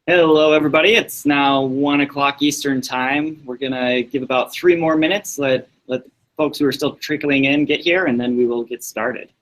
Hello, everybody. It's now 1 o'clock Eastern time. We're going to give about 3 more minutes, let folks who are still trickling in get here, and then we will get started.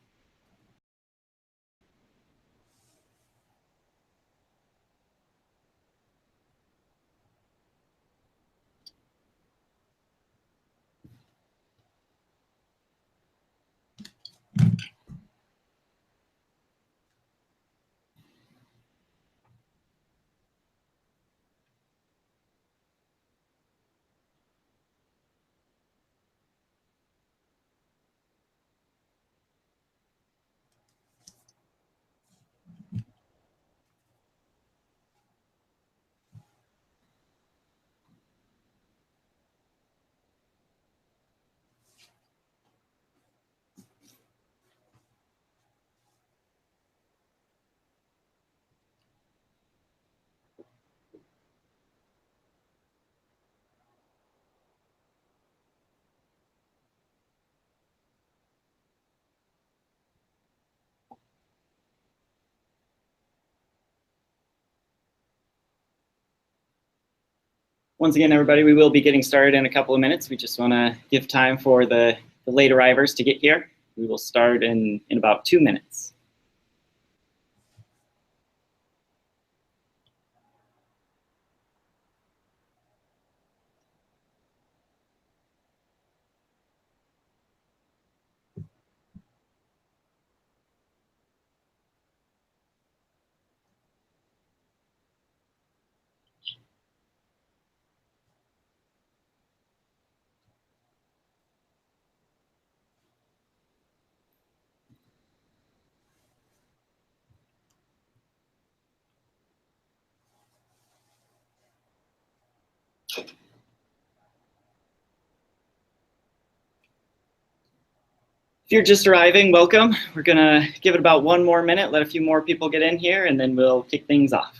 Once again, everybody, we will be getting started in a couple of minutes. We just want to give time for the late arrivers to get here. We will start in about 2 minutes. If you're just arriving, welcome. We're going to give it about 1 more minute, let a few more people get in here, and then we'll kick things off.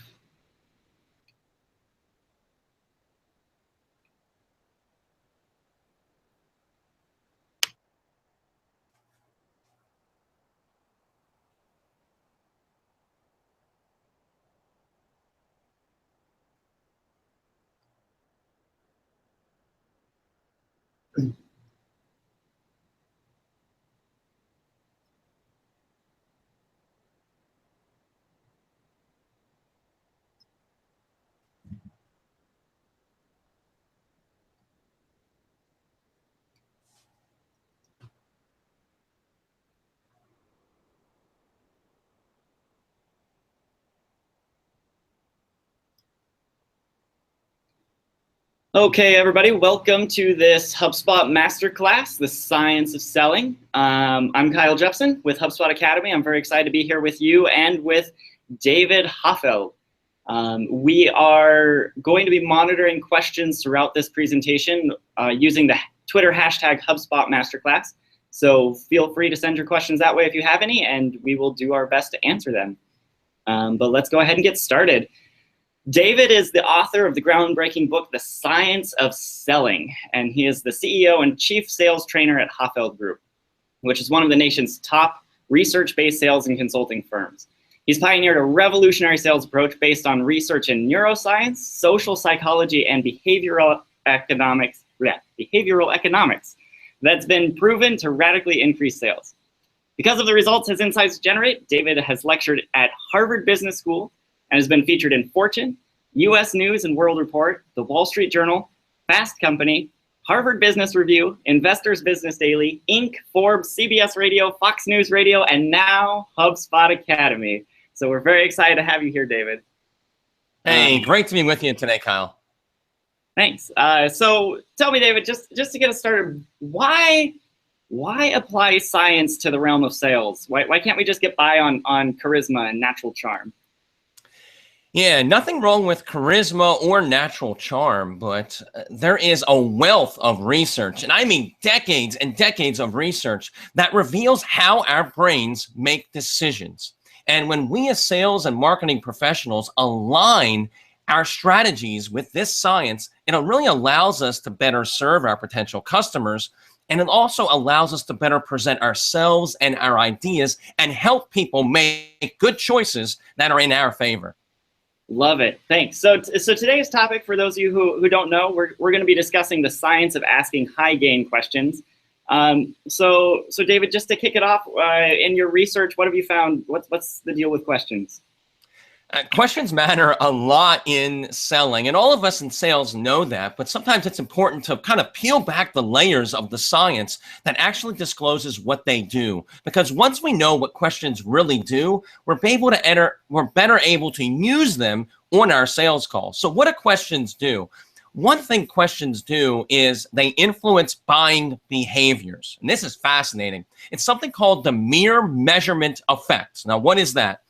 Okay, everybody, welcome to this HubSpot Masterclass, The Science of Selling. I'm Kyle Jepson with HubSpot Academy. I'm very excited to be here with you and with David Hoffeld. We are going to be monitoring questions throughout this presentation using the Twitter hashtag HubSpot Masterclass. So feel free to send your questions that way if you have any, and we will do our best to answer them. But let's go ahead and get started. David is the author of the groundbreaking book, The Science of Selling, and he is the CEO and Chief Sales Trainer at Hoffeld Group, which is one of the nation's top research-based sales and consulting firms. He's pioneered a revolutionary sales approach based on research in neuroscience, social psychology, and behavioral economics that's been proven to radically increase sales. Because of the results his insights generate, David has lectured at Harvard Business School and has been featured in Fortune, U.S. News and World Report, The Wall Street Journal, Fast Company, Harvard Business Review, Investors Business Daily, Inc., Forbes, CBS Radio, Fox News Radio, and now HubSpot Academy. So we're very excited to have you here, David. Hey, great to be with you today, Kyle. Thanks. So tell me, David, just to get us started, why apply science to the realm of sales? Why can't we just get by on charisma and natural charm? Yeah, nothing wrong with charisma or natural charm, but there is a wealth of research, and I mean decades and decades of research that reveals how our brains make decisions. And when we as sales and marketing professionals align our strategies with this science, it really allows us to better serve our potential customers, and it also allows us to better present ourselves and our ideas and help people make good choices that are in our favor. Love it. Thanks. So today's topic, for those of you who don't know, we're going to be discussing the science of asking high-gain questions. So David, just to kick it off, in your research, what have you found? What's the deal with questions? Questions matter a lot in selling, and all of us in sales know that, but sometimes it's important to kind of peel back the layers of the science that actually discloses what they do. Because once we know what questions really do, we're better able to use them on our sales calls. So what do questions do? One thing questions do is they influence buying behaviors. And this is fascinating. It's something called the mere measurement effect. Now, what is that?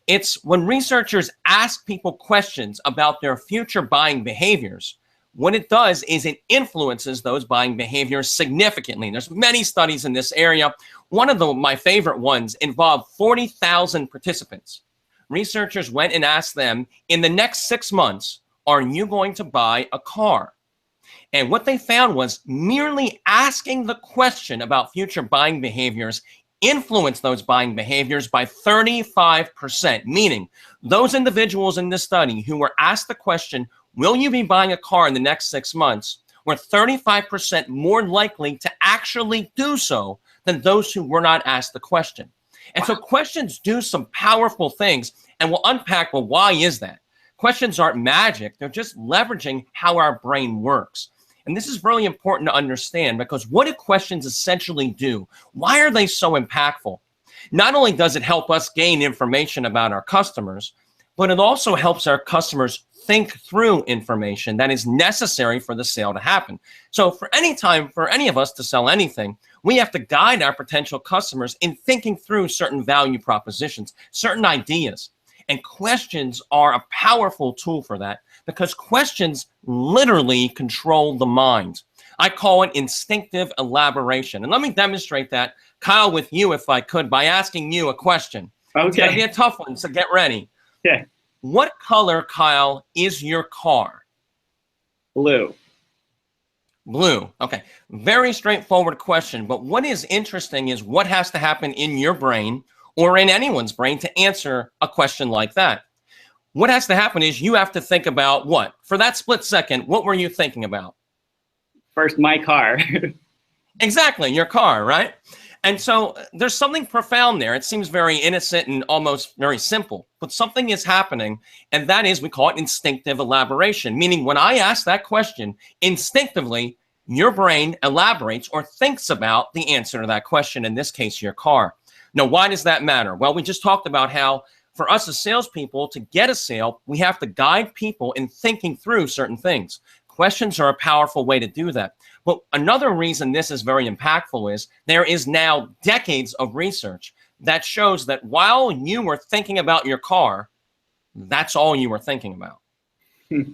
It's when researchers ask people questions about their future buying behaviors. What it does is it influences those buying behaviors significantly. There's many studies in this area. One of my favorite ones involved 40,000 participants. Researchers went and asked them, in the next 6 months, are you going to buy a car? And what they found was merely asking the question about future buying behaviors influence those buying behaviors by 35%, meaning those individuals in this study who were asked the question, will you be buying a car in the next 6 months, were 35% more likely to actually do so than those who were not asked the question. And so questions do some powerful things, and we'll unpack, well, why is that? Questions aren't magic. They're just leveraging how our brain works. And this is really important to understand, because what do questions essentially do? Why are they so impactful? Not only does it help us gain information about our customers, but it also helps our customers think through information that is necessary for the sale to happen. So for any of us to sell anything, we have to guide our potential customers in thinking through certain value propositions, certain ideas. And questions are a powerful tool for that, because questions literally control the mind. I call it instinctive elaboration. And let me demonstrate that, Kyle, with you, if I could, by asking you a question. Okay. It's going to be a tough one, so get ready. Okay. What color, Kyle, is your car? Blue. Blue. Okay. Very straightforward question. But what is interesting is what has to happen in your brain or in anyone's brain to answer a question like that. What has to happen is you have to think about what? For that split second, what were you thinking about? First, my car. Exactly, your car, right? And so there's something profound there. It seems very innocent and almost very simple, but something is happening, and that is, we call it instinctive elaboration, meaning when I ask that question, instinctively, your brain elaborates or thinks about the answer to that question, in this case, your car. Now, why does that matter? Well, we just talked about how for us as salespeople, to get a sale, we have to guide people in thinking through certain things. questions are a powerful way to do that. But another reason this is very impactful is there is now decades of research that shows that while you were thinking about your car, that's all you were thinking about.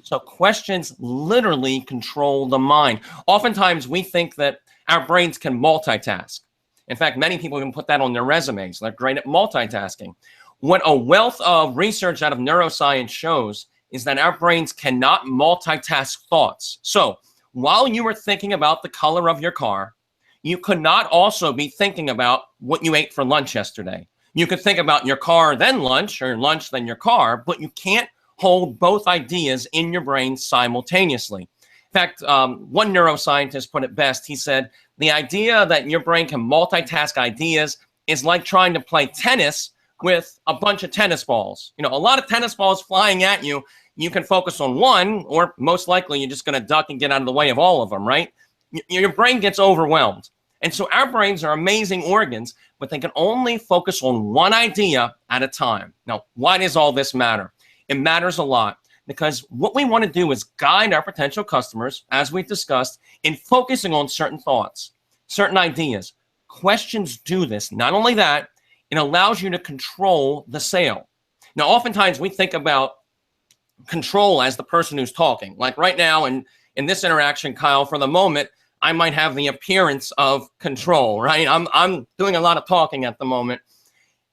So questions literally control the mind. Oftentimes we think that our brains can multitask. In fact, many people even put that on their resumes. They're great at multitasking. What a wealth of research out of neuroscience shows is that our brains cannot multitask thoughts. So while you were thinking about the color of your car, you could not also be thinking about what you ate for lunch yesterday. You could think about your car, then lunch, or lunch, then your car, but you can't hold both ideas in your brain simultaneously. In fact, one neuroscientist put it best. He said, the idea that your brain can multitask ideas is like trying to play tennis with a bunch of tennis balls. You know, a lot of tennis balls flying at you. You can focus on one, or most likely you're just going to duck and get out of the way of all of them, right? Your brain gets overwhelmed. And so our brains are amazing organs, but they can only focus on one idea at a time. Now, why does all this matter? It matters a lot because what we want to do is guide our potential customers, as we've discussed, in focusing on certain thoughts, certain ideas. Questions do this. Not only that, it allows you to control the sale. Now, oftentimes we think about control as the person who's talking. Like right now in this interaction, Kyle, for the moment, I might have the appearance of control, right? I'm doing a lot of talking at the moment,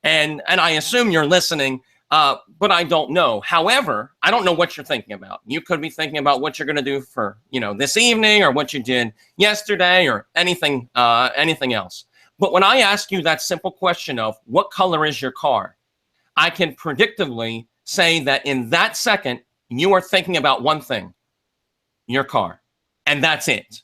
and I assume you're listening, but I don't know. However, I don't know what you're thinking about. You could be thinking about what you're going to do for, this evening, or what you did yesterday, or anything else. But when I ask you that simple question of what color is your car, I can predictably say that in that second, you are thinking about one thing, your car, and that's it.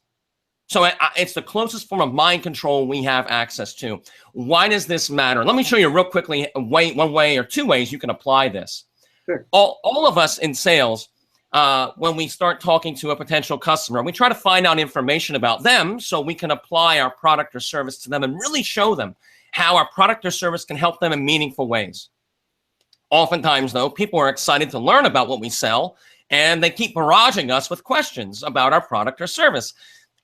So it's the closest form of mind control we have access to. Why does this matter? Let me show you real quickly one way or two ways you can apply this. Sure. All of us in sales, when we start talking to a potential customer, we try to find out information about them so we can apply our product or service to them and really show them how our product or service can help them in meaningful ways. Oftentimes, though, people are excited to learn about what we sell, and they keep barraging us with questions about our product or service.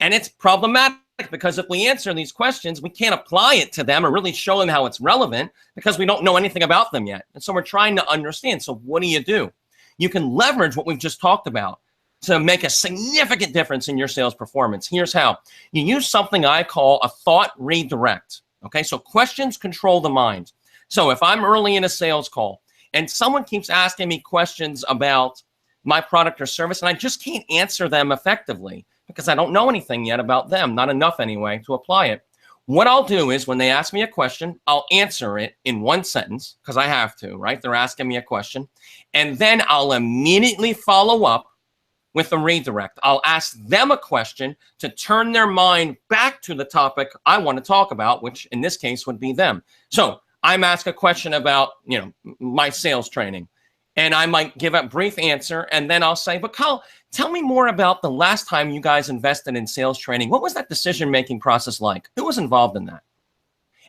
And it's problematic because if we answer these questions, we can't apply it to them or really show them how it's relevant because we don't know anything about them yet. And so we're trying to understand. So what do? You can leverage what we've just talked about to make a significant difference in your sales performance. Here's how. You use something I call a thought redirect. Okay, so questions control the mind. So if I'm early in a sales call and someone keeps asking me questions about my product or service and I just can't answer them effectively, because I don't know anything yet about them, not enough anyway, to apply it. What I'll do is when they ask me a question, I'll answer it in one sentence, because I have to, right? They're asking me a question. And then I'll immediately follow up with a redirect. I'll ask them a question to turn their mind back to the topic I want to talk about, which in this case would be them. So I'm asked a question about, my sales training. And I might give a brief answer, and then I'll say, but Kyle, tell me more about the last time you guys invested in sales training. What was that decision-making process like? Who was involved in that?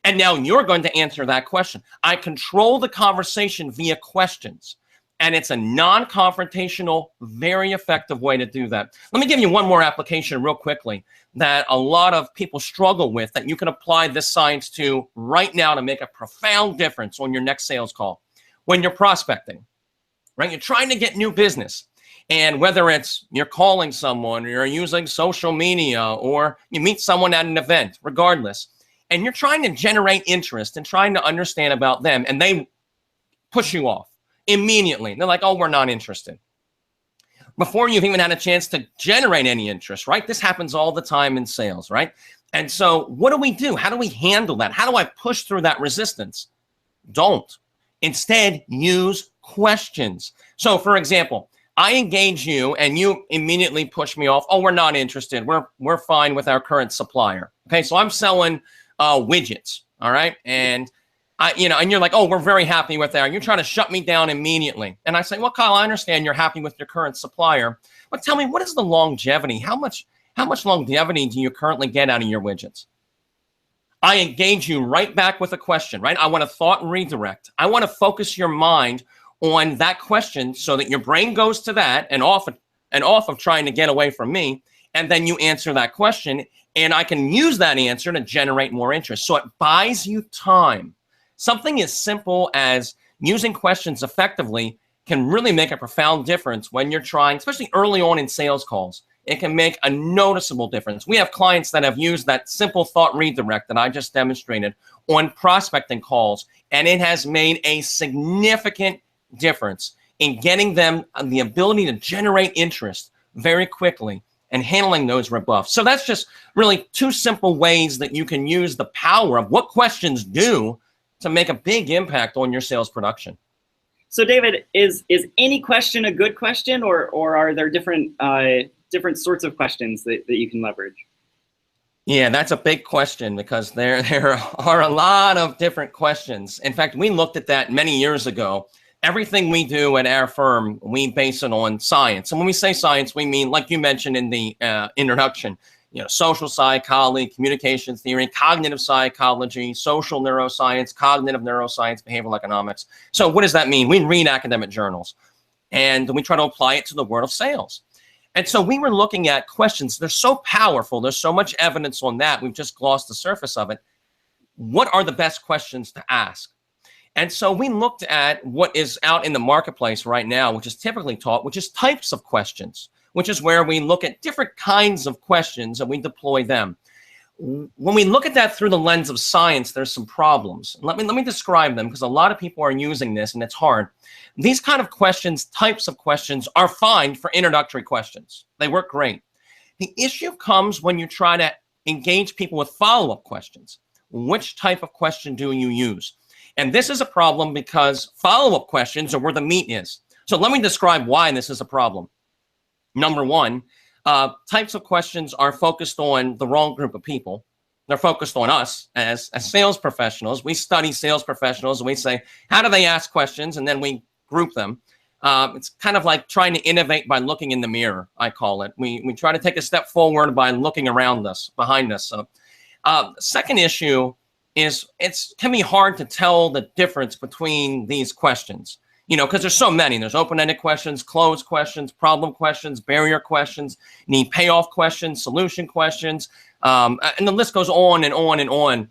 And now you're going to answer that question. I control the conversation via questions, and it's a non-confrontational, very effective way to do that. Let me give you one more application real quickly that a lot of people struggle with that you can apply this science to right now to make a profound difference on your next sales call. When you're prospecting, right? You're trying to get new business. And whether it's you're calling someone or you're using social media or you meet someone at an event, regardless, and you're trying to generate interest and trying to understand about them, and they push you off immediately. They're like, oh, we're not interested. Before you've even had a chance to generate any interest, right? This happens all the time in sales, right? And so what do? How do we handle that? How do I push through that resistance? Don't. Instead, use questions. So, for example, I engage you and you immediately push me off. Oh, we're not interested. We're fine with our current supplier. Okay, so I'm selling widgets. All right, and and you're like, oh, we're very happy with that. You're trying to shut me down immediately. And I say, well, Kyle, I understand you're happy with your current supplier, but tell me, what is the longevity? How much longevity do you currently get out of your widgets? I engage you right back with a question, right? I want to thought redirect. I want to focus your mind on that question so that your brain goes to that, and often, and off of trying to get away from me. And then you answer that question, and I can use that answer to generate more interest. So it buys you time. Something as simple as using questions effectively can really make a profound difference when you're trying, especially early on in sales calls. It can make a noticeable difference. We have clients that have used that simple thought redirect that I just demonstrated on prospecting calls, and it has made a significant difference in getting them the ability to generate interest very quickly and handling those rebuffs. So that's just really two simple ways that you can use the power of what questions do to make a big impact on your sales production. So David, is any question a good question, or are there different sorts of questions that you can leverage? Yeah, that's a big question, because there are a lot of different questions. In fact, we looked at that many years ago. Everything we do at our firm, we base it on science. And when we say science, we mean, like you mentioned in the introduction, social psychology, communication theory, cognitive psychology, social neuroscience, cognitive neuroscience, behavioral economics. So what does that mean? We read academic journals, and we try to apply it to the world of sales. And so we were looking at questions. They're so powerful. There's so much evidence on that. We've just glossed the surface of it. What are the best questions to ask? And so we looked at what is out in the marketplace right now, which is typically taught, which is types of questions, which is where we look at different kinds of questions and we deploy them. When we look at that through the lens of science, there's some problems. Let me describe them, because a lot of people are using this and it's hard. These kind of questions, types of questions, are fine for introductory questions. They work great. The issue comes when you try to engage people with follow-up questions. Which type of question do you use? And this is a problem because follow-up questions are where the meat is. So let me describe why this is a problem. Number one, types of questions are focused on the wrong group of people. They're focused on us as sales professionals. We study sales professionals and we say, how do they ask questions? And then we group them. It's kind of like trying to innovate by looking in the mirror, I call it. We try to take a step forward by looking around us, behind us. So, second issue is it can be hard to tell the difference between these questions, because there's so many. There's open-ended questions, closed questions, problem questions, barrier questions, need payoff questions, solution questions, and the list goes on and on and on.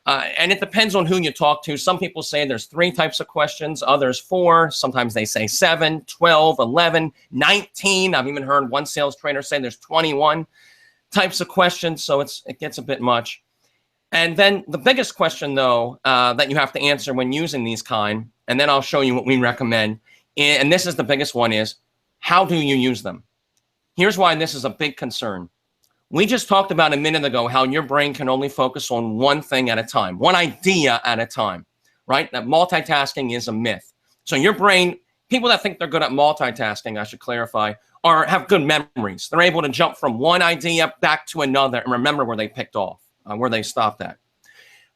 And it depends on who you talk to. Some people say there's 3 types of questions, others 4. Sometimes they say 7, 12, 11, 19. I've even heard one sales trainer say there's 21 types of questions, so it gets a bit much. And then the biggest question, though, that you have to answer when using these kind, and then I'll show you what we recommend, and this is the biggest one, is how do you use them? Here's why this is a big concern. We just talked about a minute ago how your brain can only focus on one thing at a time, one idea at a time, right? That multitasking is a myth. So your brain, people that think they're good at multitasking, I should clarify, have good memories. They're able to jump from one idea back to another and remember where they picked off, where they stopped at.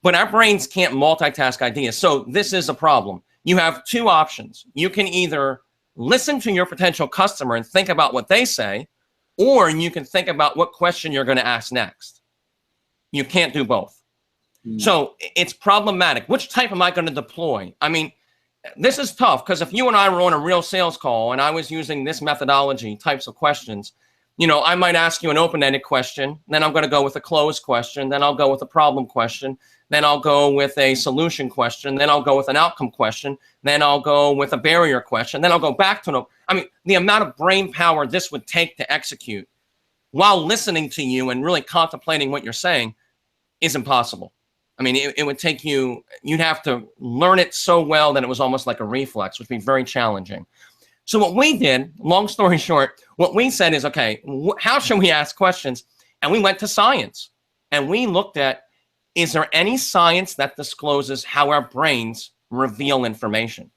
But our brains can't multitask ideas. So this is a problem. You have 2 options. You can either listen to your potential customer and think about what they say, or you can think about what question you're going to ask next. You can't do both. So it's problematic. Which type am I going to deploy? I mean, this is tough, because if you and I were on a real sales call and I was using this methodology, types of questions, I might ask you an open-ended question, then I'm going to go with a closed question, then I'll go with a problem question, then I'll go with a solution question, then I'll go with an outcome question, then I'll go with a barrier question, then I'll go back to the amount of brain power this would take to execute while listening to you and really contemplating what you're saying is impossible. I mean, it would take you'd have to learn it so well that it was almost like a reflex, which would be very challenging. So what we did, long story short, what we said is, okay, how should we ask questions? And we went to science, and we looked at, is there any science that discloses how our brains reveal information?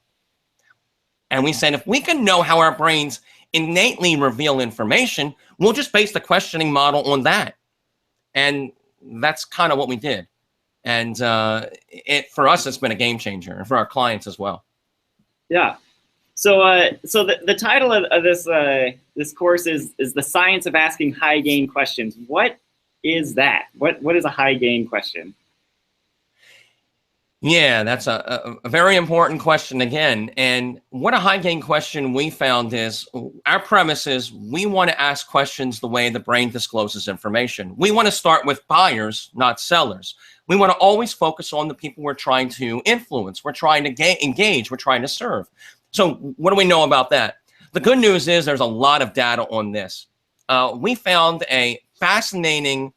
And we said, if we can know how our brains innately reveal information, we'll just base the questioning model on that. And that's kind of what we did. And for us, it's been a game changer, and for our clients as well. Yeah. So the title of this course is The Science of Asking High Gain Questions. What is that? What is a high gain question? Yeah, that's a very important question again. And what a high gain question we found is our premise is we want to ask questions the way the brain discloses information. We want to start with buyers, not sellers. We want to always focus on the people we're trying to influence, we're trying to engage, we're trying to serve. So what do we know about that? The good news is there's a lot of data on this. We found a fascinating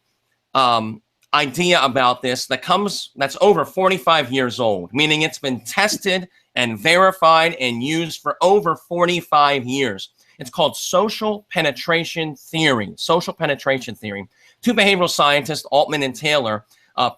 idea about this that's over 45 years old, meaning it's been tested and verified and used for over 45 years. It's called social penetration theory. Social penetration theory. Two behavioral scientists, Altman and Taylor,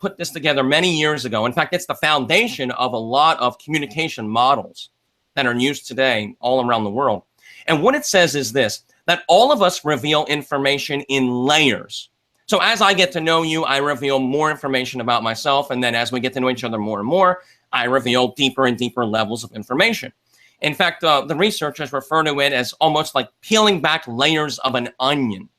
put this together many years ago. In fact, it's the foundation of a lot of communication models that are used today all around the world. And what it says is this, that all of us reveal information in layers. So as I get to know you, I reveal more information about myself. And then as we get to know each other more and more, I reveal deeper and deeper levels of information. In fact, the researchers refer to it as almost like peeling back layers of an onion.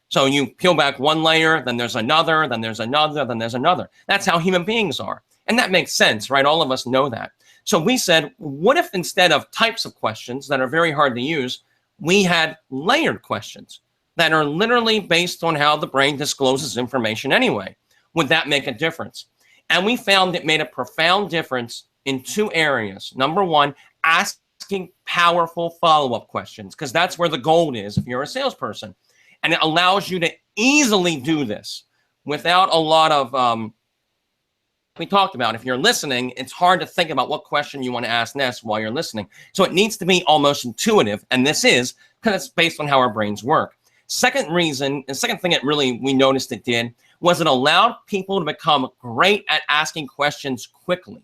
So you peel back one layer, then there's another, then there's another, then there's another. That's how human beings are. And that makes sense, right? All of us know that. So we said, what if instead of types of questions that are very hard to use, we had layered questions that are literally based on how the brain discloses information anyway? Would that make a difference? And we found it made a profound difference in two areas. Number one, asking powerful follow-up questions, because that's where the gold is if you're a salesperson. And it allows you to easily do this without a lot of, we talked about, if you're listening, it's hard to think about what question you want to ask next while you're listening. So it needs to be almost intuitive. And this is because it's based on how our brains work. Second reason, the second thing we noticed it did was it allowed people to become great at asking questions quickly.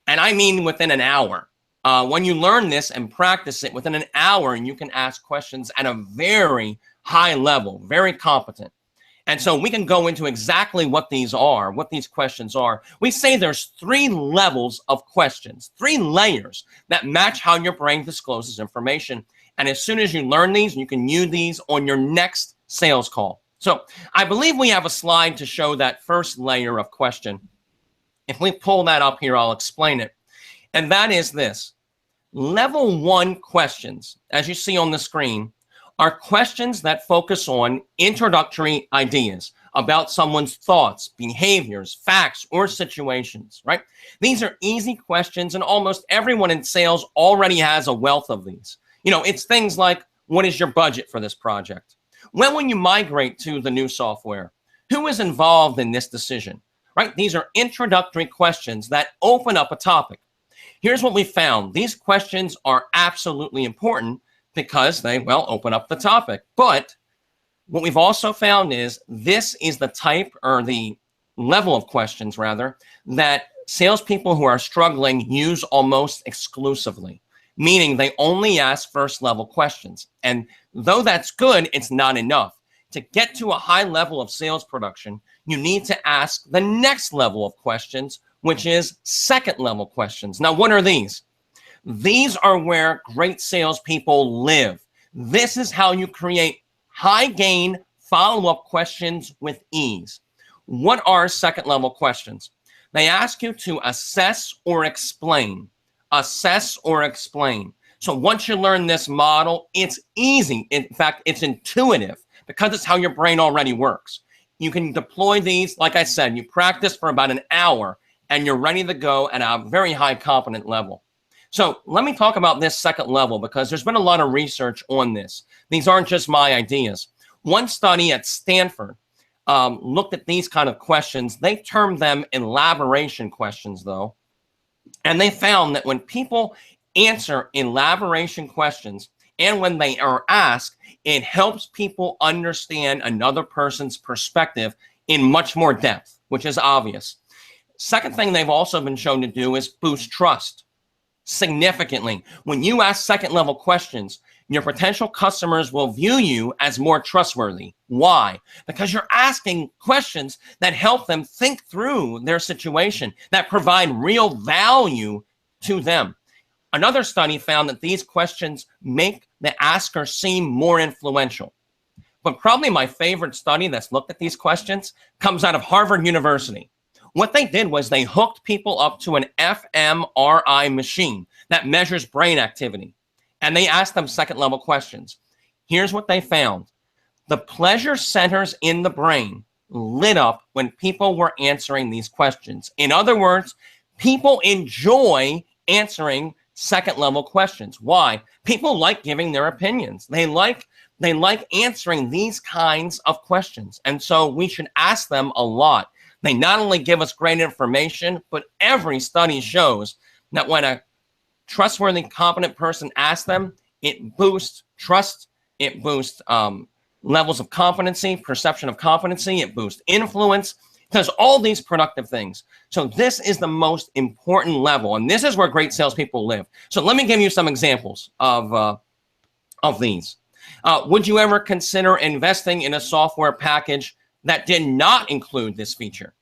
And I mean within an hour. When you learn this and practice it, within an hour, you can ask questions at a very high level, very competent. And so we can go into exactly what these are, what these questions are. We say there's 3 levels of questions, 3 layers that match how your brain discloses information. And as soon as you learn these, you can use these on your next sales call. So I believe we have a slide to show that first layer of question. If we pull that up here, I'll explain it. And that is this. Level 1 questions, as you see on the screen, are questions that focus on introductory ideas about someone's thoughts, behaviors, facts, or situations, right? These are easy questions, and almost everyone in sales already has a wealth of these. You know, it's things like, what is your budget for this project? When will you migrate to the new software? Who is involved in this decision, right? These are introductory questions that open up a topic. Here's what we found. These questions are absolutely important because they, well, open up the topic. But what we've also found is this is the type, or the level of questions rather, that salespeople who are struggling use almost exclusively, meaning they only ask first level questions. And though that's good, it's not enough. To get to a high level of sales production, you need to ask the next level of questions, which is second level questions. Now, what are these? These are where great salespeople live. This is how you create high gain follow-up questions with ease. What are second level questions? They ask you to assess or explain. Assess or explain. So once you learn this model, it's easy. In fact, it's intuitive because it's how your brain already works. You can deploy these, like I said, you practice for about an hour and you're ready to go at a very high competent level. So let me talk about this second level because there's been a lot of research on this. These aren't just my ideas. One study at Stanford looked at these kind of questions. They termed them elaboration questions, though. And they found that when people answer elaboration questions and when they are asked, it helps people understand another person's perspective in much more depth, which is obvious. Second thing they've also been shown to do is boost trust significantly. When you ask second level questions, your potential customers will view you as more trustworthy. Why? Because you're asking questions that help them think through their situation, that provide real value to them. Another study found that these questions make the asker seem more influential. But probably my favorite study that's looked at these questions comes out of Harvard University. What they did was they hooked people up to an fMRI machine that measures brain activity. And they asked them second level questions. Here's what they found. The pleasure centers in the brain lit up when people were answering these questions. In other words, people enjoy answering second level questions. Why? People like giving their opinions. They like answering these kinds of questions. And so we should ask them a lot. They not only give us great information, but every study shows that when a trustworthy, competent person asks them, it boosts trust, it boosts levels of competency, perception of competency, it boosts influence, it does all these productive things. So this is the most important level, and this is where great salespeople live. So let me give you some examples of these. Would you ever consider investing in a software package that did not include this feature?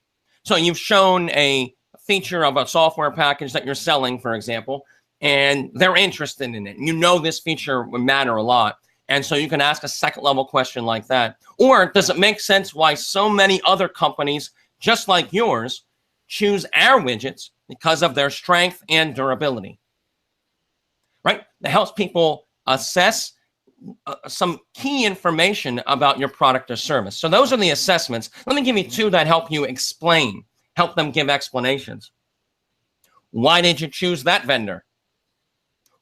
So you've shown a feature of a software package that you're selling, for example, and they're interested in it. You know this feature would matter a lot. And so you can ask a second level question like that. Or does it make sense why so many other companies, just like yours, choose our widgets because of their strength and durability? Right? That helps people assess some key information about your product or service. So those are the assessments. Let me give you two that help you explain, help them give explanations. Why did you choose that vendor?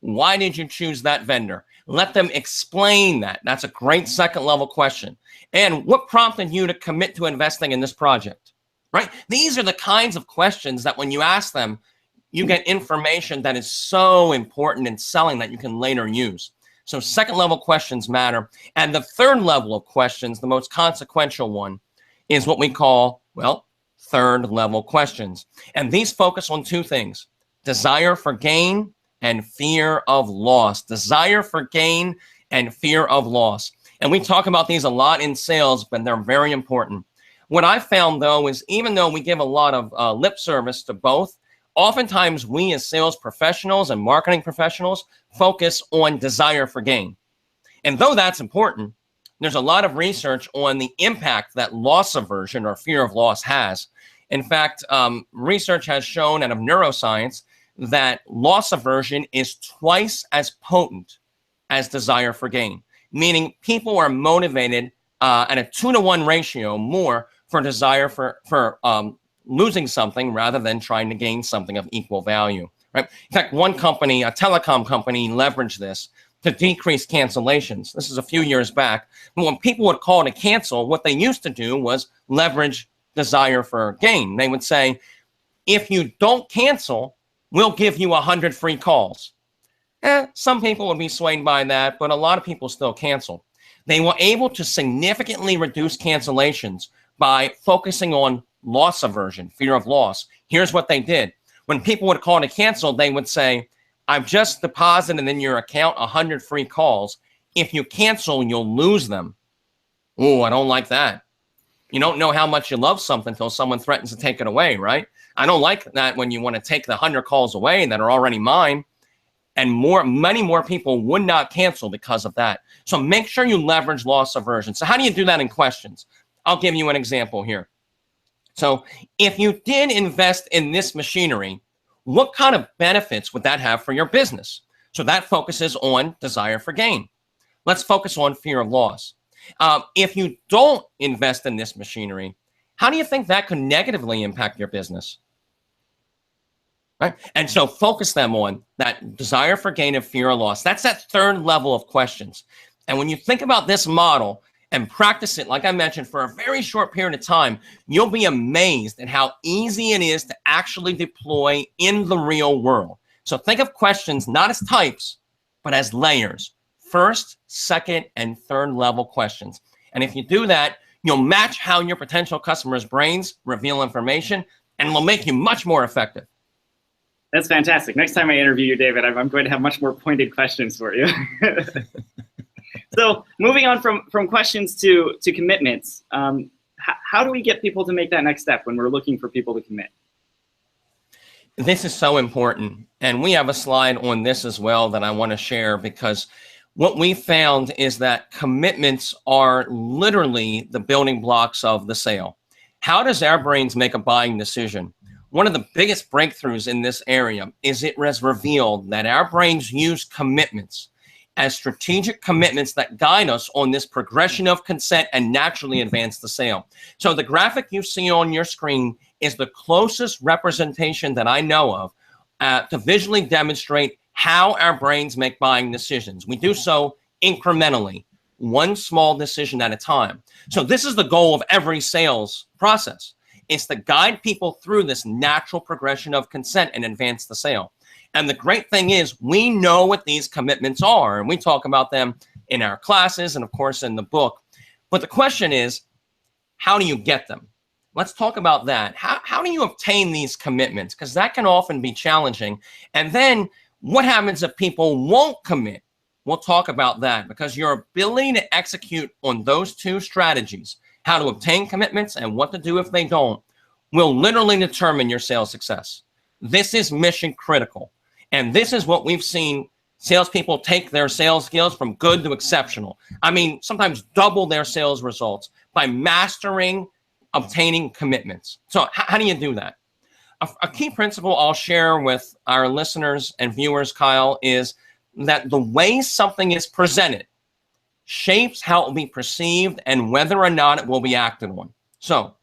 Why did you choose that vendor? Let them explain that. That's a great second level question. And what prompted you to commit to investing in this project? Right? These are the kinds of questions that when you ask them, you get information that is so important in selling that you can later use. So second level questions matter. And the third level of questions, the most consequential one, is what we call, well, third level questions. And these focus on two things: desire for gain and fear of loss. Desire for gain and fear of loss. And we talk about these a lot in sales, but they're very important. What I found, though, is even though we give a lot of lip service to both, oftentimes we as sales professionals and marketing professionals focus on desire for gain. And though that's important, there's a lot of research on the impact that loss aversion or fear of loss has. In fact, research has shown out of neuroscience that loss aversion is twice as potent as desire for gain, meaning people are motivated at a 2-to-1 ratio more for desire for losing something rather than trying to gain something of equal value. Right? In fact, one company, a telecom company, leveraged this to decrease cancellations. This is a few years back. But when people would call to cancel, what they used to do was leverage desire for gain. They would say, if you don't cancel, we'll give you 100 free calls. Some people would be swayed by that, but a lot of people still cancel. They were able to significantly reduce cancellations by focusing on loss aversion, fear of loss. Here's what they did. When people would call to cancel, they would say, I've just deposited in your account 100 free calls. If you cancel, you'll lose them. Oh, I don't like that. You don't know how much you love something until someone threatens to take it away, right? I don't like that when you want to take the 100 calls away that are already mine. And many more people would not cancel because of that. So make sure you leverage loss aversion. So how do you do that in questions? I'll give you an example here. So if you did invest in this machinery, what kind of benefits would that have for your business? So that focuses on desire for gain. Let's focus on fear of loss. If you don't invest in this machinery, how do you think that could negatively impact your business? Right? And so focus them on that desire for gain and fear of loss. That's that third level of questions. And when you think about this model and practice it, like I mentioned, for a very short period of time, you'll be amazed at how easy it is to actually deploy in the real world. So think of questions not as types, but as layers. First, second, and third level questions. And if you do that, you'll match how your potential customers' brains reveal information, and will make you much more effective. That's fantastic. Next time I interview you, David, I'm going to have much more pointed questions for you. So moving on from questions to commitments, how do we get people to make that next step when we're looking for people to commit? This is so important. And we have a slide on this as well that I want to share, because what we found is that commitments are literally the building blocks of the sale. How does our brains make a buying decision? One of the biggest breakthroughs in this area is it was revealed that our brains use commitments as strategic commitments that guide us on this progression of consent and naturally advance the sale. So the graphic you see on your screen is the closest representation that I know of to visually demonstrate how our brains make buying decisions. We do so incrementally, one small decision at a time. So this is the goal of every sales process. It's to guide people through this natural progression of consent and advance the sale. And the great thing is we know what these commitments are, and we talk about them in our classes and, of course, in the book. But the question is, how do you get them? Let's talk about that. How do you obtain these commitments? Because that can often be challenging. And then what happens if people won't commit? We'll talk about that, because your ability to execute on those two strategies, how to obtain commitments and what to do if they don't, will literally determine your sales success. This is mission critical. And this is what we've seen salespeople take their sales skills from good to exceptional. I mean, sometimes double their sales results by mastering obtaining commitments. So how do you do that? A key principle I'll share with our listeners and viewers, Kyle, is that the way something is presented shapes how it will be perceived and whether or not it will be acted on. So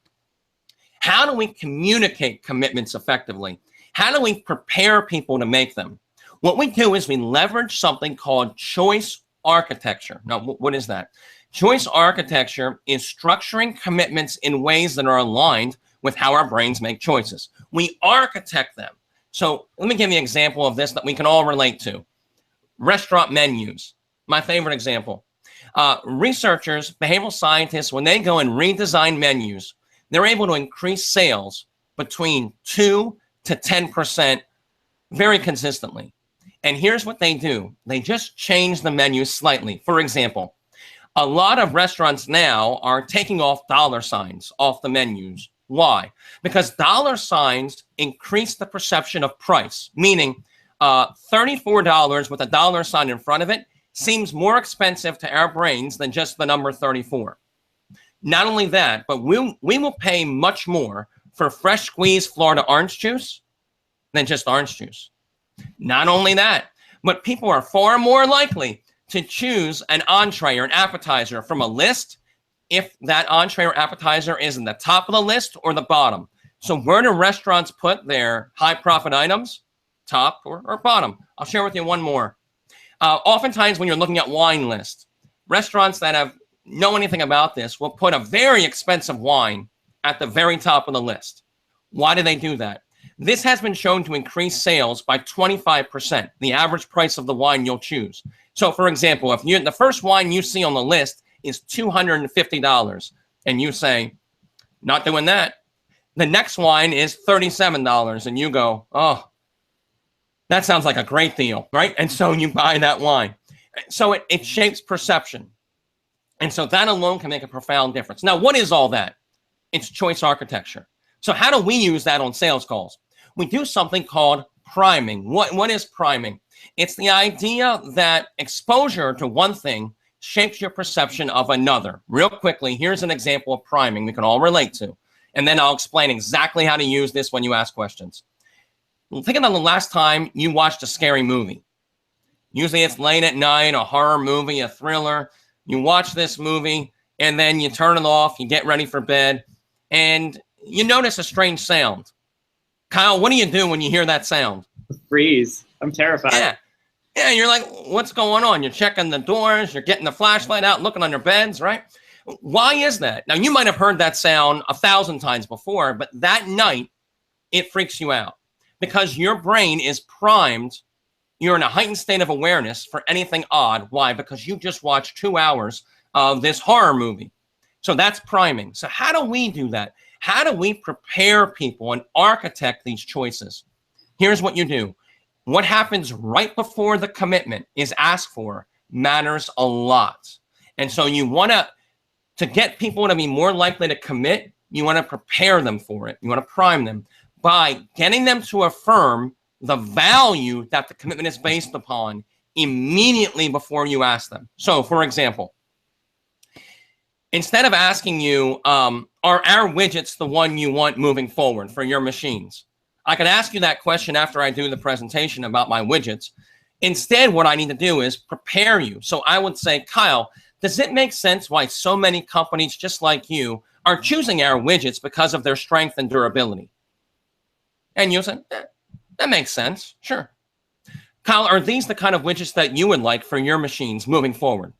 how do we communicate commitments effectively? How do we prepare people to make them? What we do is we leverage something called choice architecture. Now, what is that? Choice architecture is structuring commitments in ways that are aligned with how our brains make choices. We architect them. So let me give you an example of this that we can all relate to. Restaurant menus, my favorite example. Researchers, behavioral scientists, when they go and redesign menus, they're able to increase sales between 2 to 10% very consistently. And here's what they do. They just change the menu slightly. For example, a lot of restaurants now are taking off dollar signs off the menus. Why? Because dollar signs increase the perception of price, meaning $34 with a dollar sign in front of it seems more expensive to our brains than just the number 34. Not only that, but we will pay much more for fresh squeezed Florida orange juice than just orange juice. Not only that, but people are far more likely to choose an entree or an appetizer from a list if that entree or appetizer is in the top of the list or the bottom. So where do restaurants put their high profit items? Top or bottom? I'll share with you one more. Oftentimes when you're looking at wine lists, restaurants that know anything about this will put a very expensive wine at the very top of the list. Why do they do that? This has been shown to increase sales by 25%, the average price of the wine you'll choose. So for example, if the first wine you see on the list is $250 and you say, not doing that. The next wine is $37 and you go, oh, that sounds like a great deal, right? And so you buy that wine. So it shapes perception. And so that alone can make a profound difference. Now, what is all that? It's choice architecture. So how do we use that on sales calls? We do something called priming. What is priming? It's the idea that exposure to one thing shapes your perception of another. Real quickly, here's an example of priming we can all relate to. And then I'll explain exactly how to use this when you ask questions. Think about the last time you watched a scary movie. Usually it's late at night, a horror movie, a thriller. You watch this movie and then you turn it off, you get ready for bed, and you notice a strange sound. Kyle, what do you do when you hear that sound? Freeze. I'm terrified. Yeah, you're like, what's going on? You're checking the doors, you're getting the flashlight out, looking under beds, right? Why is that? Now, you might have heard that sound 1,000 times before, but that night, it freaks you out because your brain is primed. You're in a heightened state of awareness for anything odd. Why? Because you just watched 2 hours of this horror movie. So that's priming. So how do we do that? How do we prepare people and architect these choices? Here's what you do. What happens right before the commitment is asked for matters a lot. And so you want to get people to be more likely to commit, you want to prepare them for it. You want to prime them by getting them to affirm the value that the commitment is based upon immediately before you ask them. So, for example, Instead of asking you, are our widgets the one you want moving forward for your machines? I could ask you that question after I do the presentation about my widgets. Instead, what I need to do is prepare you. So I would say, Kyle, does it make sense why so many companies just like you are choosing our widgets because of their strength and durability? And you'll say, that makes sense. Sure. Kyle, are these the kind of widgets that you would like for your machines moving forward?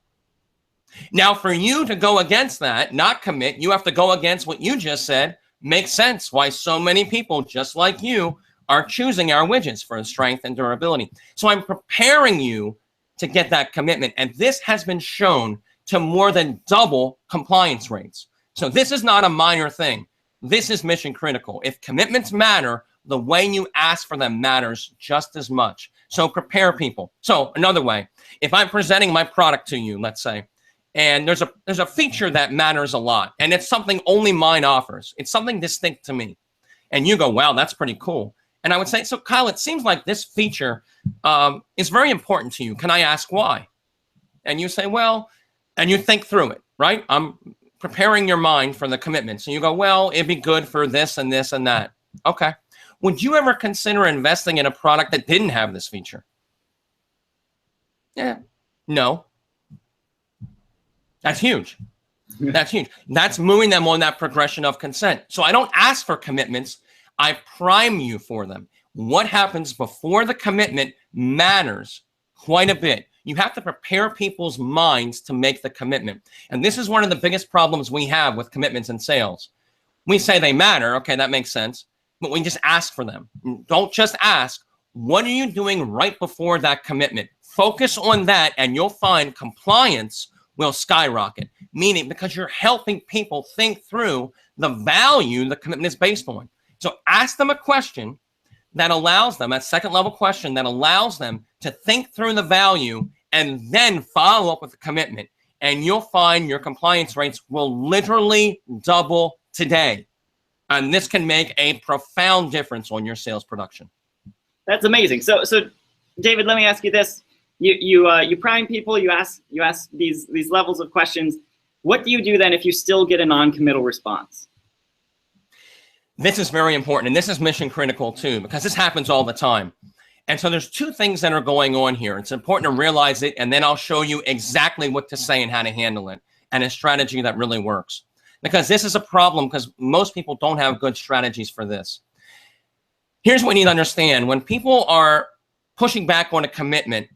Now, for you to go against that, not commit, you have to go against what you just said. Makes sense why so many people just like you are choosing our widgets for strength and durability. So I'm preparing you to get that commitment. And this has been shown to more than double compliance rates. So this is not a minor thing. This is mission critical. If commitments matter, the way you ask for them matters just as much. So prepare people. So another way, if I'm presenting my product to you, let's say, and there's a feature that matters a lot, and it's something only mine offers. It's something distinct to me. And you go, wow, that's pretty cool. And I would say, so Kyle, it seems like this feature is very important to you. Can I ask why? And you say, well, and you think through it, right? I'm preparing your mind for the commitment. So you go, well, it'd be good for this and this and that. Okay. Would you ever consider investing in a product that didn't have this feature? Yeah. No. That's huge. That's huge. That's moving them on that progression of consent. So I don't ask for commitments. I prime you for them. What happens before the commitment matters quite a bit. You have to prepare people's minds to make the commitment. And this is one of the biggest problems we have with commitments in sales. We say they matter. Okay, that makes sense. But we just ask for them. Don't just ask. What are you doing right before that commitment? Focus on that, and you'll find compliance will skyrocket, meaning because you're helping people think through the value the commitment is based on. So ask them a question that allows them, a second level question that allows them to think through the value and then follow up with the commitment. And you'll find your compliance rates will literally double today. And this can make a profound difference on your sales production. That's amazing. So David, let me ask you this. You prime people, you ask these levels of questions. What do you do then if you still get a non-committal response? This is very important, and this is mission critical too, because this happens all the time. And so there's two things that are going on here. It's important to realize it, and then I'll show you exactly what to say and how to handle it, and a strategy that really works. Because this is a problem, because most people don't have good strategies for this. Here's what you need to understand. When people are pushing back on a commitment,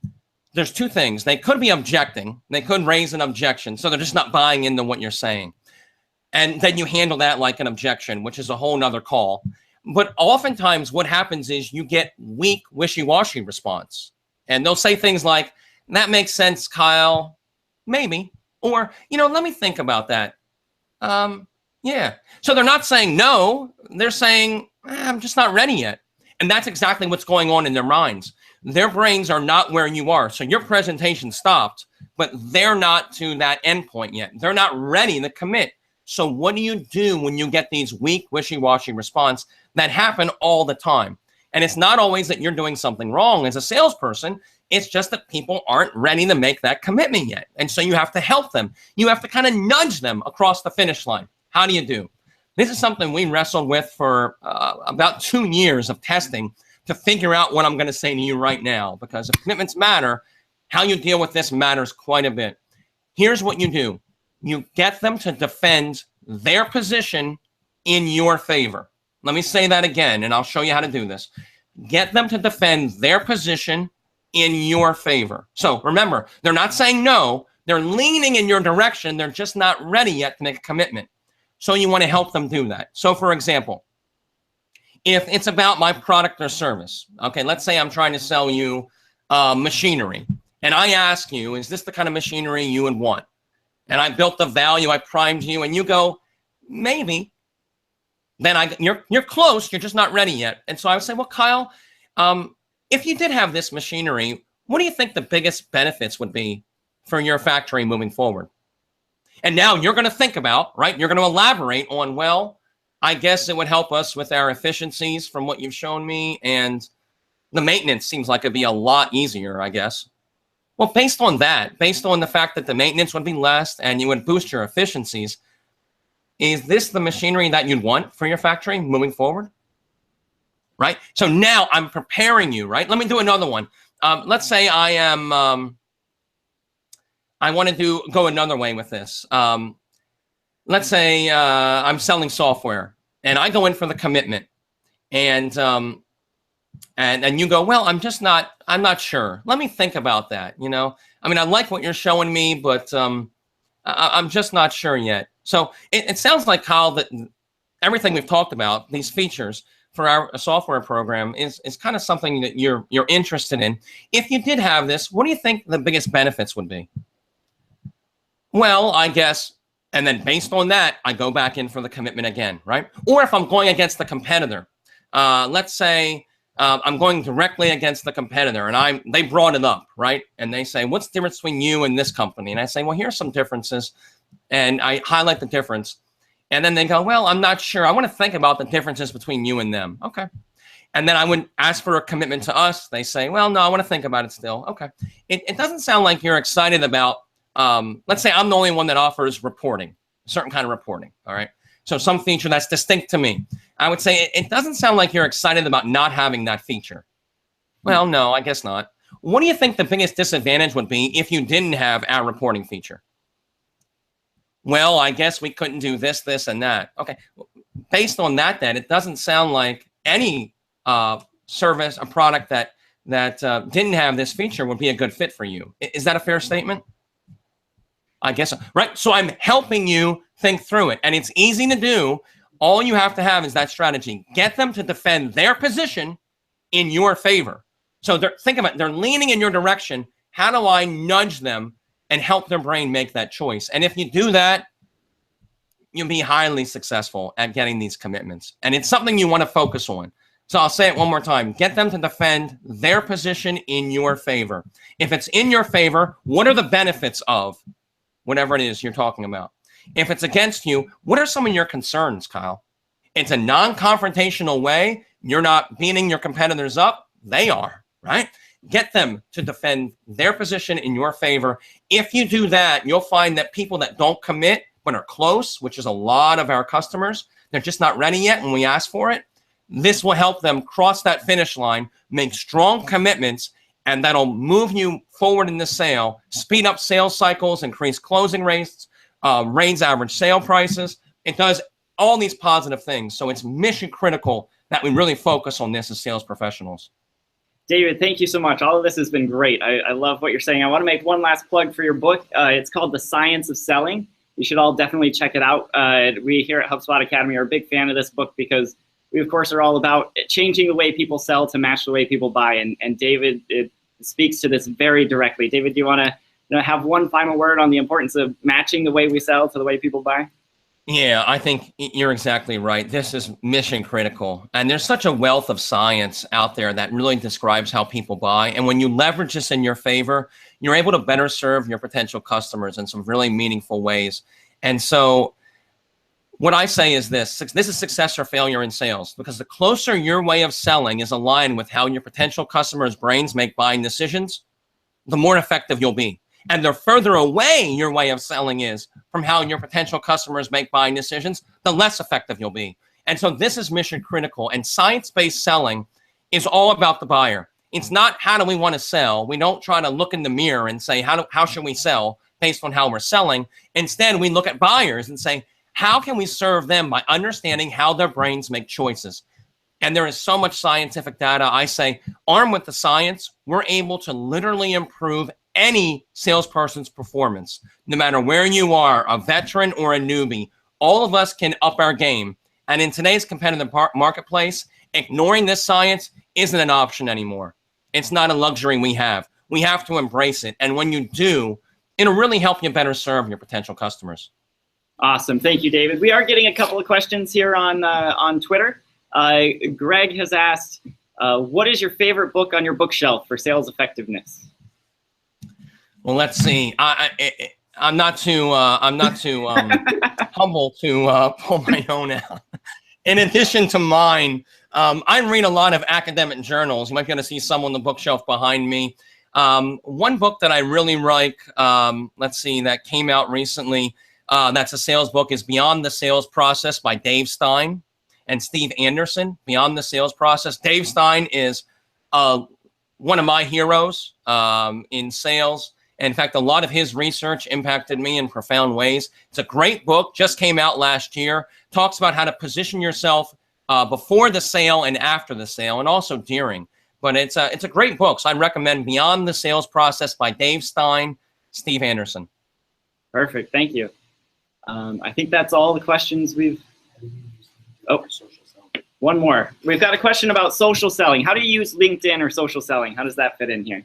there's two things. They could be objecting. They could raise an objection. So they're just not buying into what you're saying. And then you handle that like an objection, which is a whole nother call. But oftentimes what happens is you get weak, wishy-washy response. And they'll say things like, that makes sense, Kyle. Maybe. Or, let me think about that. Yeah. So they're not saying no. They're saying, I'm just not ready yet. And that's exactly what's going on in their minds. Their brains are not where you are. So your presentation stopped, but they're not to that endpoint yet. They're not ready to commit. So what do you do when you get these weak, wishy-washy response that happen all the time? And it's not always that you're doing something wrong as a salesperson. It's just that people aren't ready to make that commitment yet. And so you have to help them. You have to kind of nudge them across the finish line. How do you do? This is something we wrestled with for about 2 years of testing to figure out what I'm going to say to you right now, because if commitments matter, how you deal with this matters quite a bit. Here's what you do. You get them to defend their position in your favor. Let me say that again, and I'll show you how to do this. Get them to defend their position in your favor. So remember, they're not saying no. They're leaning in your direction. They're just not ready yet to make a commitment. So you want to help them do that. So for example, if it's about my product or service, okay, let's say I'm trying to sell you machinery, and I ask you, is this the kind of machinery you would want? And I built the value, I primed you, and you go, maybe. Then you're close, you're just not ready yet. And so I would say, well, Kyle, if you did have this machinery, what do you think the biggest benefits would be for your factory moving forward? And now you're going to think about, right? You're going to elaborate on, well, I guess it would help us with our efficiencies from what you've shown me. And the maintenance seems like it'd be a lot easier, I guess. Well, based on that, based on the fact that the maintenance would be less and you would boost your efficiencies, is this the machinery that you'd want for your factory moving forward? Right? So now I'm preparing you, right? Let me do another one. Let's say I am, I want to go another way with this. Let's say I'm selling software and I go in for the commitment and you go, well, I'm not sure. Let me think about that. You know, I mean, I like what you're showing me, but I'm just not sure yet. So it sounds like, Kyle, that everything we've talked about, these features for our software program is kind of something that you're interested in. If you did have this, what do you think the biggest benefits would be? Well, I guess, and then based on that, I go back in for the commitment again, right? Or if I'm going against the competitor, let's say I'm going directly against the competitor and they brought it up, right? And they say, what's the difference between you and this company? And I say, well, here's some differences. And I highlight the difference. And then they go, well, I'm not sure. I want to think about the differences between you and them. Okay. And then I would ask for a commitment to us. They say, well, no, I want to think about it still. Okay. It doesn't sound like you're excited about, let's say I'm the only one that offers reporting, a certain kind of reporting. All right. So some feature that's distinct to me. I would say it doesn't sound like you're excited about not having that feature. Well, no, I guess not. What do you think the biggest disadvantage would be if you didn't have our reporting feature? Well, I guess we couldn't do this, this, and that. Okay. Based on that, then, it doesn't sound like any service, a product that didn't have this feature would be a good fit for you. Is that a fair statement? I guess so. Right. So I'm helping you think through it. And it's easy to do. All you have to have is that strategy. Get them to defend their position in your favor. So think about it. They're leaning in your direction. How do I nudge them and help their brain make that choice? And if you do that, you'll be highly successful at getting these commitments. And it's something you want to focus on. So I'll say it one more time. Get them to defend their position in your favor. If it's in your favor, what are the benefits of whatever it is you're talking about? If it's against you, what are some of your concerns, Kyle? It's a non-confrontational way. You're not beating your competitors up. They are, right? Get them to defend their position in your favor. If you do that, you'll find that people that don't commit but are close, which is a lot of our customers, they're just not ready yet when we ask for it. This will help them cross that finish line, make strong commitments, and that'll move you forward in the sale, speed up sales cycles, increase closing rates, raise average sale prices. It does all these positive things. So it's mission critical that we really focus on this as sales professionals. David, thank you so much. All of this has been great. I love what you're saying. I want to make one last plug for your book. It's called The Science of Selling. You should all definitely check it out. We here at HubSpot Academy are a big fan of this book because we, of course, are all about changing the way people sell to match the way people buy. And David, it speaks to this very directly. David, do you want to have one final word on the importance of matching the way we sell to the way people buy? Yeah, I think you're exactly right. This is mission critical. And there's such a wealth of science out there that really describes how people buy. And when you leverage this in your favor, you're able to better serve your potential customers in some really meaningful ways. And so what I say is this is success or failure in sales, because the closer your way of selling is aligned with how your potential customers' brains make buying decisions, the more effective you'll be. And the further away your way of selling is from how your potential customers make buying decisions, the less effective you'll be. And so this is mission critical. And science-based selling is all about the buyer. It's not how do we want to sell. We don't try to look in the mirror and say, how should we sell based on how we're selling? Instead, we look at buyers and say, how can we serve them by understanding how their brains make choices? And there is so much scientific data. I say, armed with the science, we're able to literally improve any salesperson's performance, no matter where you are, a veteran or a newbie. All of us can up our game. And in today's competitive marketplace, ignoring this science isn't an option anymore. It's not a luxury we have. We have to embrace it. And when you do, it'll really help you better serve your potential customers. Awesome. Thank you, David. We are getting a couple of questions here on Twitter. Greg has asked, what is your favorite book on your bookshelf for sales effectiveness? Well, let's see. I'm not too humble to pull my own out. In addition to mine, I read a lot of academic journals. You might be able to see some on the bookshelf behind me. One book that I really like, let's see, that came out recently, that's a sales book, is Beyond the Sales Process by Dave Stein and Steve Anderson. Beyond the Sales Process. Dave Stein is one of my heroes in sales. In fact, a lot of his research impacted me in profound ways. It's a great book, just came out last year. Talks about how to position yourself before the sale and after the sale, and also during. But it's a great book, so I recommend Beyond the Sales Process by Dave Stein, Steve Anderson. Perfect, thank you. I think that's all the questions we've... Oh, one more. We've got a question about social selling. How do you use LinkedIn or social selling? How does that fit in here?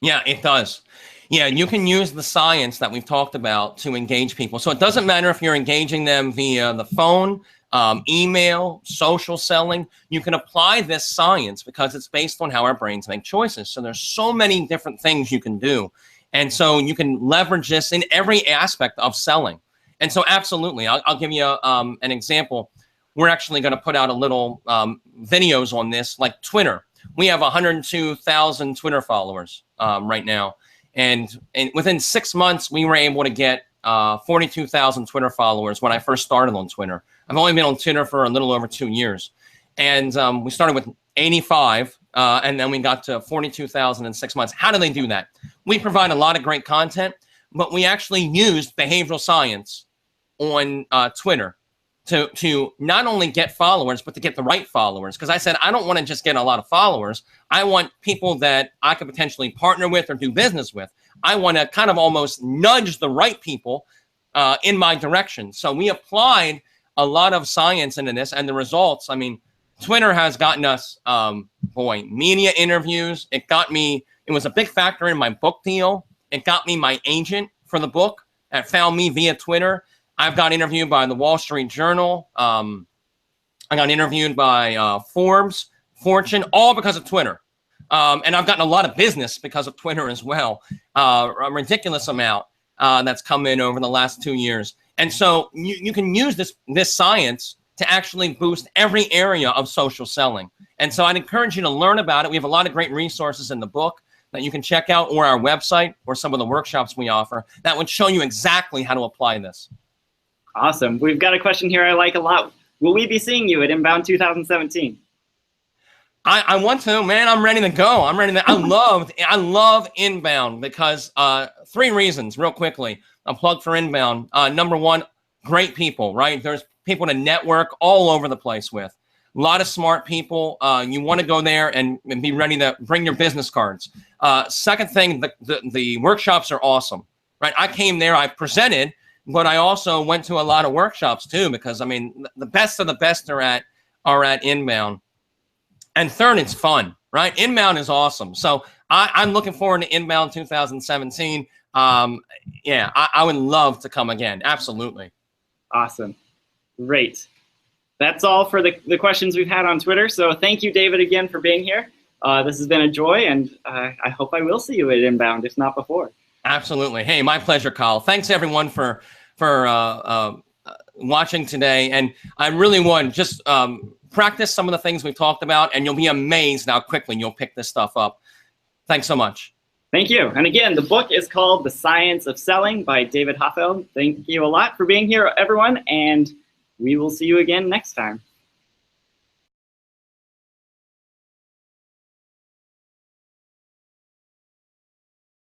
Yeah, it does. Yeah, you can use the science that we've talked about to engage people. So it doesn't matter if you're engaging them via the phone, email, social selling. You can apply this science because it's based on how our brains make choices. So there's so many different things you can do. And so you can leverage this in every aspect of selling. And so absolutely, I'll give you an example. We're actually going to put out a little videos on this, like Twitter. We have 102,000 Twitter followers right now. And within 6 months, we were able to get 42,000 Twitter followers when I first started on Twitter. I've only been on Twitter for a little over 2 years. And we started with 85, and then we got to 42,000 in 6 months. How do they do that? We provide a lot of great content, but we actually used behavioral science on Twitter to not only get followers, but to get the right followers. Because I said, I don't want to just get a lot of followers. I want people that I could potentially partner with or do business with. I want to kind of almost nudge the right people in my direction. So we applied a lot of science into this, and the results, I mean, Twitter has gotten us, media interviews. It was a big factor in my book deal. It got me my agent for the book that found me via Twitter. I've got interviewed by the Wall Street Journal. I got interviewed by Forbes, Fortune, all because of Twitter. And I've gotten a lot of business because of Twitter as well. A ridiculous amount that's come in over the last 2 years. And so you can use this science to actually boost every area of social selling. And so I'd encourage you to learn about it. We have a lot of great resources in the book that you can check out, or our website, or some of the workshops we offer that would show you exactly how to apply this. Awesome. We've got a question here I like a lot. Will we be seeing you at Inbound 2017? I want to, man. I'm ready to go. I'm ready to. I love Inbound because 3 reasons, real quickly. A plug for Inbound. Number one, great people, right? There's people to network all over the place with. A lot of smart people. You want to go there and be ready to bring your business cards. Second thing, the workshops are awesome, right? I came there, I presented, but I also went to a lot of workshops too, because I mean, the best of the best are at Inbound. And third, it's fun, right? Inbound is awesome. So I'm looking forward to Inbound 2017. Yeah, I would love to come again. Absolutely. Awesome. Great. That's all for the questions we've had on Twitter. So thank you, David, again for being here. This has been a joy, and I hope I will see you at Inbound, if not before. Absolutely. Hey, my pleasure, Kyle. Thanks, everyone, for watching today. And I really would just practice some of the things we've talked about, and you'll be amazed how quickly you'll pick this stuff up. Thanks so much. Thank you. And again, the book is called The Science of Selling by David Hoffeld. Thank you a lot for being here, everyone, and we will see you again next time.